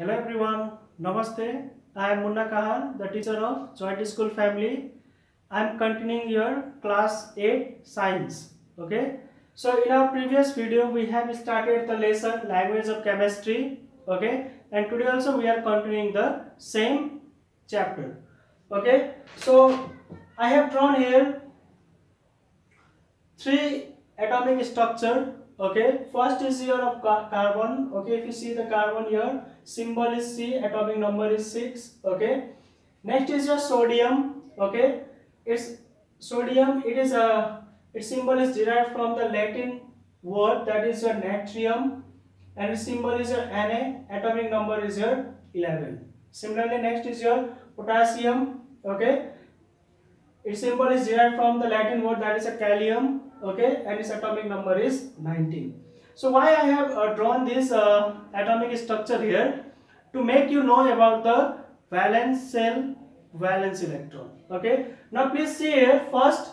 Hello everyone, Namaste. I am Munna Kahan, the teacher of Joint School Family. I am continuing your class 8 science. Okay. So in our previous video we have started the lesson language of chemistry. Okay. And today also we are continuing the same chapter. Okay. So I have drawn here three atomic structure. Okay, first is here of carbon. Okay, if you see the carbon here, symbol is C, atomic number is 6. Okay, next is your sodium. Okay, its sodium, its symbol is derived from the Latin word that is your natrium, and its symbol is your Na, atomic number is your 11. Similarly, next is your potassium. Okay, its symbol is derived from the Latin word that is a kalium. Okay, and its atomic number is 19. So why I have drawn this atomic structure here? To make you know about the valence shell, valence electron. Okay, now please see here, first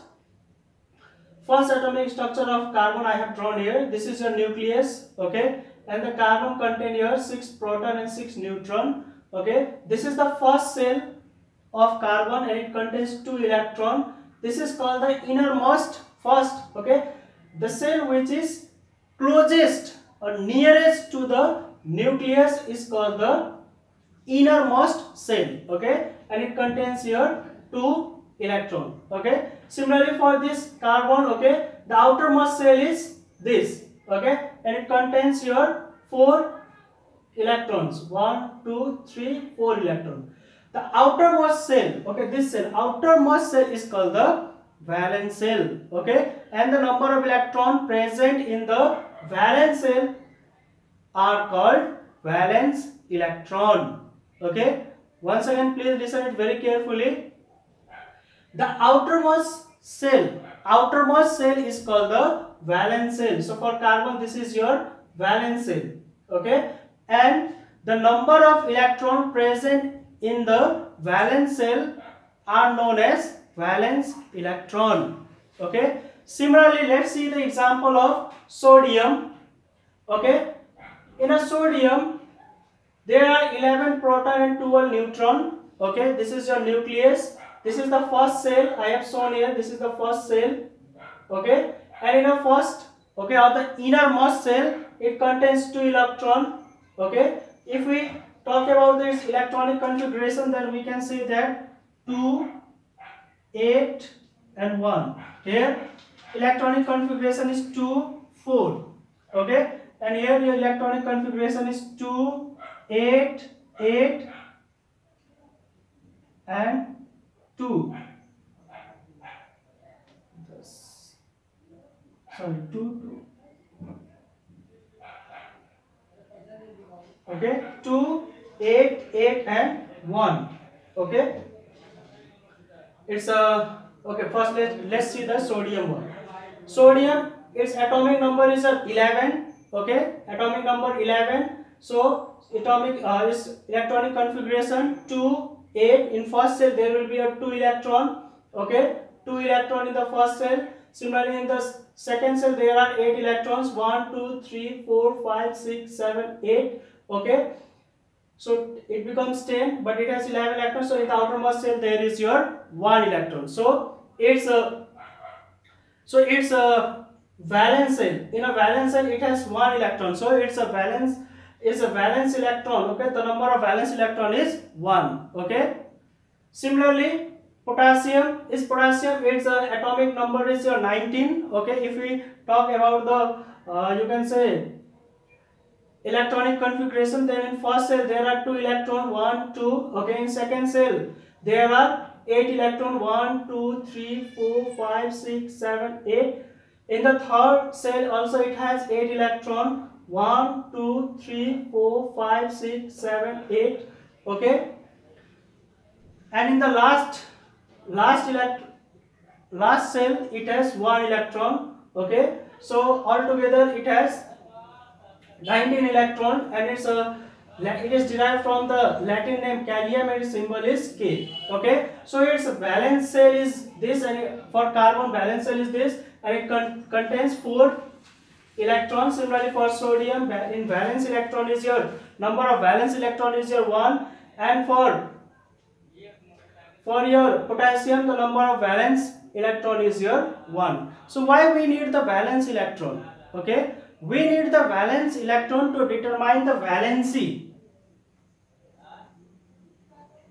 atomic structure of carbon I have drawn here. This is your nucleus. Okay, and the carbon contain here 6 proton and 6 neutron. Okay, this is the first shell of carbon and it contains 2 electron. This is called the innermost first. Okay, the shell which is closest or nearest to the nucleus is called the innermost shell. Okay, and it contains here 2 electron. Okay, similarly for this carbon, okay, the outermost shell is this. Okay, and it contains here 4 electrons. 1 2 3 4 electrons. The outermost shell, okay, this cell, outermost cell is called the valence shell. Okay, and the number of electron present in the valence shell are called valence electron. Okay, once again please listen it very carefully. The outermost shell is called the valence shell. So for carbon this is your valence shell. Okay, and the number of electron present in the valence shell are known as valence electron. Okay, similarly let's see the example of sodium. Okay, in a sodium there are 11 proton and 12 neutron. Okay, this is your nucleus. This is the first cell I have shown here. This is the first cell. Okay, and in a first, okay, or the innermost cell, it contains 2 electron. Okay, if we talk about this electronic configuration, then we can say that 2 8 and 1. Here electronic configuration is 2 4. Okay, and here your electronic configuration is 2 8 8 and 2. Sorry, 2 2. Okay, 2 8 8 and 1. Okay, it's a okay, first let's see the sodium one. Sodium, its atomic number is 11. Okay, atomic number 11. So atomic is electronic configuration 2 8. In first cell there will be a 2 electron. Okay, 2 electron in the first cell. Similarly in the second cell there are 8 electrons. 1 2 3 4 5 6 7 8. Okay, so it becomes 10, but it has 11 electrons. So in the outermost shell there is your 1 electron. So it's a valence shell. In a valence shell it has 1 electron. So it's a valence electron. Okay, the number of valence electron is 1. Okay, similarly potassium, its atomic number is your 19. Okay, if we talk about the you can say electronic configuration, then in first cell there are 2 electron, 1 2. Okay, in second cell there are 8 electron, 1 2 3 4 5 6 7 8. In the third cell also it has 8 electron, 1 2 3 4 5 6 7 8. Okay, and in the last cell it has 1 electron. Okay, so altogether it has 19 electron, and it is derived from the Latin name kalium and its symbol is K. Okay, so its valence shell is this, and for carbon valence shell is this, and it contains 4 electron. Similarly for sodium, in valence electron is your number of valence electron is your 1, and for your potassium the number of valence electron is your 1. So why we need the valence electron? Okay, we need the valence electron to determine the valency.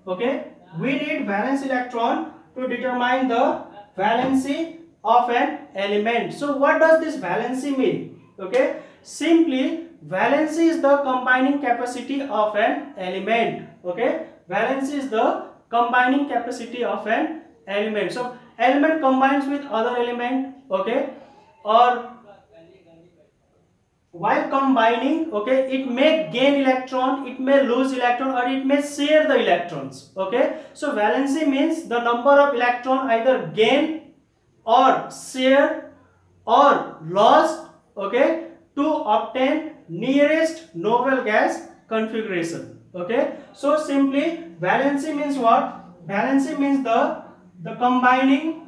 Okay, we need valence electron to determine the valency of an element. So what does this valency mean? Okay, simply valency is the combining capacity of an element. Okay, valency is the combining capacity of an element. So element combines with other element, okay, or while combining, okay, it may gain electron, it may lose electron, or it may share the electrons. Okay, so valency means the number of electron either gain or share or lost, okay, to obtain nearest noble gas configuration. Okay, so simply valency means what? Valency means the combining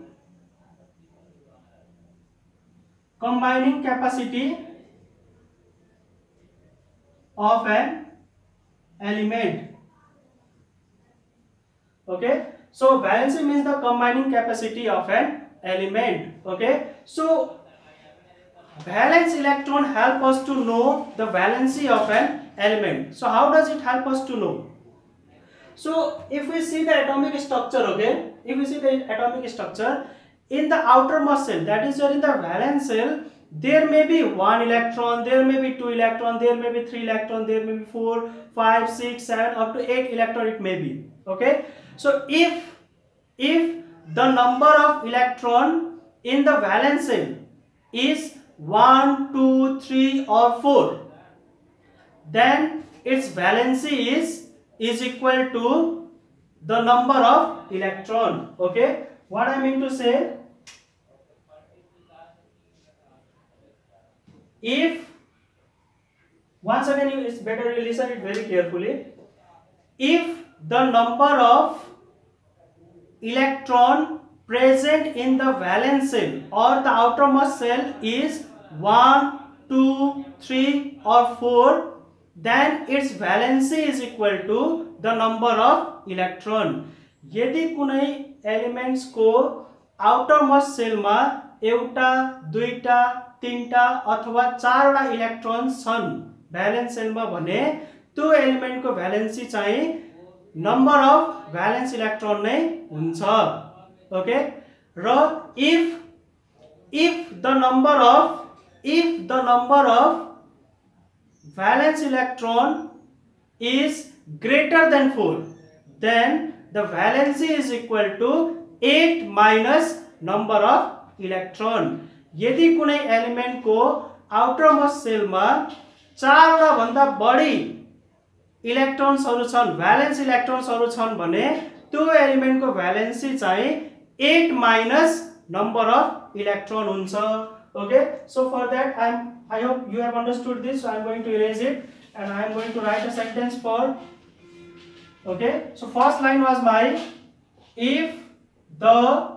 capacity of an element. Okay, so valency means the combining capacity of an element. Okay, so valence electron help us to know the valency of an element. So how does it help us to know? So if we see the atomic structure, okay, if we see the atomic structure in the outermost shell, that is in the valence shell, there may be 1 electron, there may be 2 electron, there may be 3 electron, there may be 4, 5, 6, 7, up to 8 electron it may be. Okay, so if the number of electron in the valence shell is 1, 2, 3 or 4, then its valency is equal to the number of electron. Okay, what I mean to say, if once again it's better you listen it very carefully. If the number of electron present in the valence shell or the outermost shell is 1, 2, 3 or 4, then its valency is equal to the number of electron. यदि कुनै elements को outermost cell में एउटा, दुईटा, तीनटा अथवा चारवटा electrons छन् भ्यालेन्स सेल में भने त्यो एलिमेंट को भ्यालेन्सी चाहिँ नंबर अफ भ्यालेन्स इलेक्ट्रॉन नै हुन्छ. ओके, र if the number of valence electron is greater than 4, then the valency is equal to 8 minus number of electron. यदि कुनै एलिमेंट को आउटरमोस्ट सेल में 4 वटा भन्दा बढी इलेक्ट्रॉन्सहरु छन्, भ्यालेन्स इलेक्ट्रॉन्सहरु छन् भने त्यो एलिमेंट को भ्यालेन्सी चाहिँ 8 minus number of electron हुन्छ. Okay, so for that I hope you have understood this. So I am going to erase it and I am going to write a sentence for. Okay, so first line was my, if the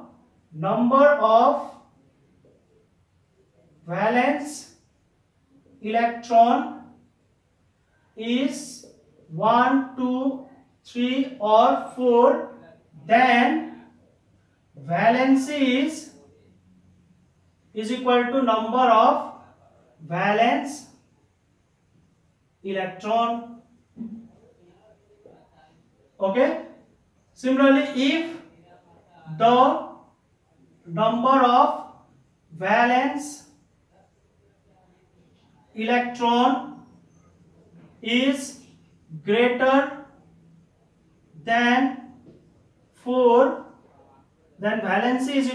number of valence electron is 1, 2, 3 or 4, then valency is equal to number of valence electron. Okay, similarly if the number of valence electron is greater than 4, then valency is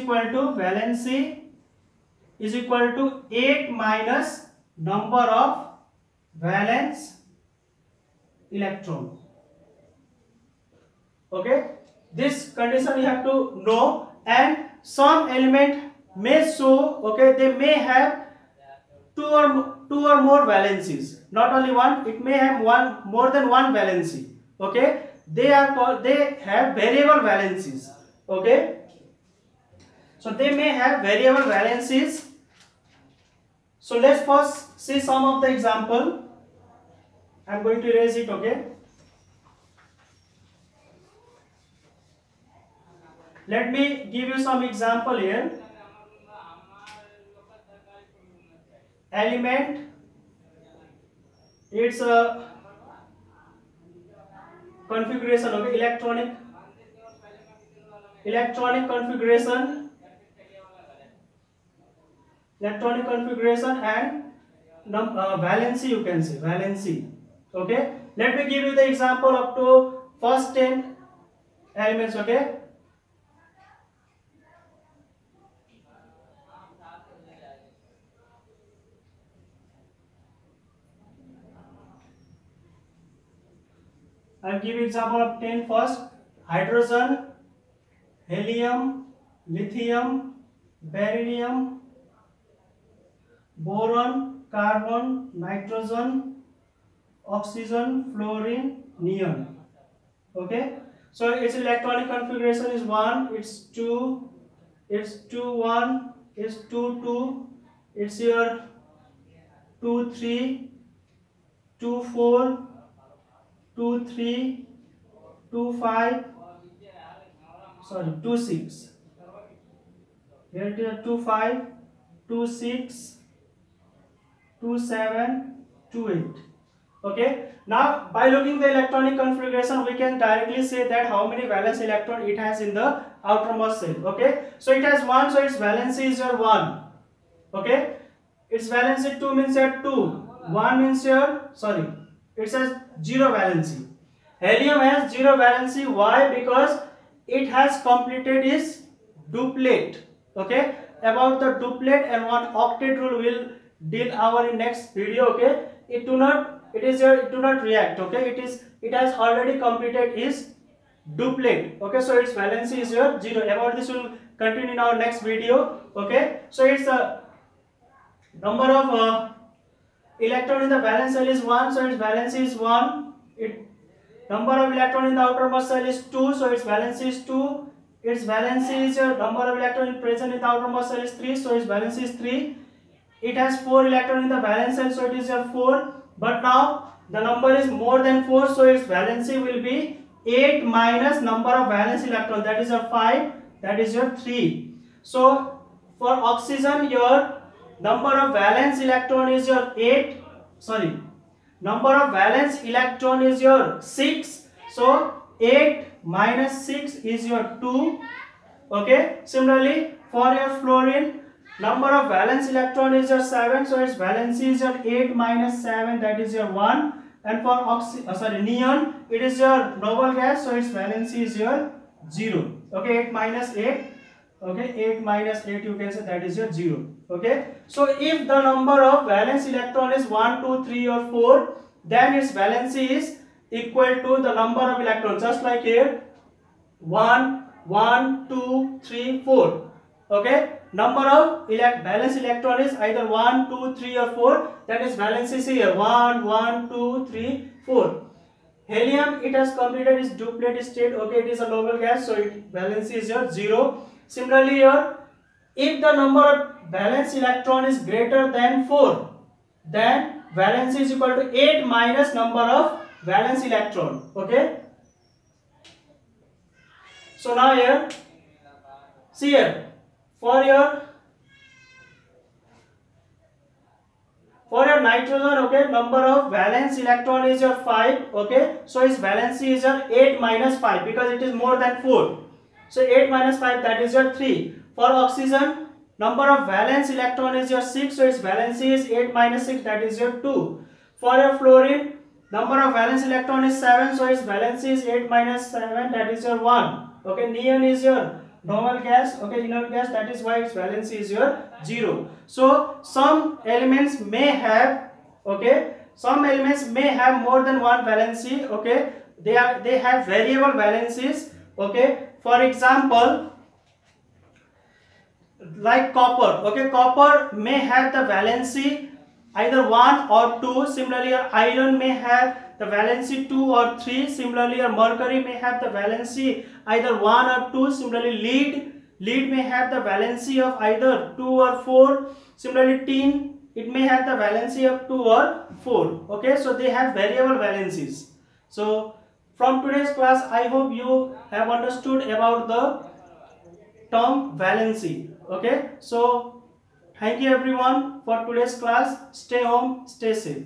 equal to 8 minus number of valence electron. Okay, this condition you have to know. And some element may show, okay, they may have two or more valencies, not only one, it may have more than one valency. Okay, they have variable valencies. Okay, so they may have variable valencies. So let's first see some of the example. I'm going to erase it, okay? Let me give you some example here. Element, it's a configuration, okay? Electronic configuration and valency, you can say valency, okay? Let me give you the example up to first 10 elements, okay? I'll give you example of 10 first. Hydrogen, helium, lithium, beryllium, boron, carbon, nitrogen, oxygen, fluorine, neon. Okay, so its electronic configuration is 1, it's 2, it's 2 1, it's 2 2, it's your 2 3, 2 4, 2 3, 2 5, sorry 2 6. Here it is 2 5, 2 6, 2 7, 2 8. Okay, now by looking the electronic configuration, we can directly say that how many valence electron it has in the outermost shell. Okay, so it has 1, so its valency is your 1. Okay, its valency 2 means your 2, 1 means your, sorry, it says 0 valency. Helium has 0 valency. Why? Because it has completed its duplet. Okay, about the duplet and one octet rule will deal our in next video. Okay, it do not react. Okay, it has already completed its duplet. Okay, so its valency is your 0. About this will continue in our next video. Okay, so its number of electron in the valence shell is 1, so its valency is 1. Number of electron in the outermost shell is 2, so its valency is 2. Its valency is your number of electron present in the outermost shell is 3, so its valency is 3. It has 4 electron in the valence shell, so it is your 4. But now the number is more than 4, so its valency will be 8 minus number of valence electron, that is your 5, that is your 3. So for oxygen, your number of valence electron is your 8, sorry, number of valence electron is your 6, so 8 minus 6 is your 2. Okay, similarly for your fluorine, number of valence electron is your 7, so its valency is your 8 minus 7, that is your 1. And for neon, it is your noble gas, so its valency is your 0. Okay, 8 minus 8, okay, 8 minus 8 you can say that is your 0. Okay, so if the number of valence electron is 1 2 3 or 4, then its valency is equal to the number of electrons, just like here 1 1 2 3 4. Okay, number of valence electron is either 1 2 3 or 4, that is valency is here 1 1 2 3 4. Helium, it has completed its duplet state. Okay, it is a noble gas, so its valency is your 0. Similarly here, if the number of valence electron is greater than 4, then valency is equal to 8 minus number of valence electron. Okay, so now here, see here, for your nitrogen, okay, number of valence electron is your 5. Okay, so its valency is your 8 minus 5 because it is more than 4. So 8 minus 5, that is your 3. For oxygen, number of valence electron is your 6, so its valency is 8 minus 6, that is your 2. For your fluorine, number of valence electron is 7, so its valency is 8 minus 7, that is your 1. Okay, neon is your normal gas, okay, inert gas, that is why its valency is your 0. So some elements may have, okay, some elements may have more than one valency. Okay, they have variable valencies. Okay, for example, like copper. Okay, copper may have the valency either 1 or 2. Similarly, your iron may have the valency 2 or 3. Similarly, your mercury may have the valency either 1 or 2. Similarly, lead may have the valency of either 2 or 4. Similarly, tin, it may have the valency of 2 or 4. Okay, so they have variable valencies. So from today's class, I hope you have understood about the term valency. Okay, so thank you everyone for today's class. Stay home, stay safe.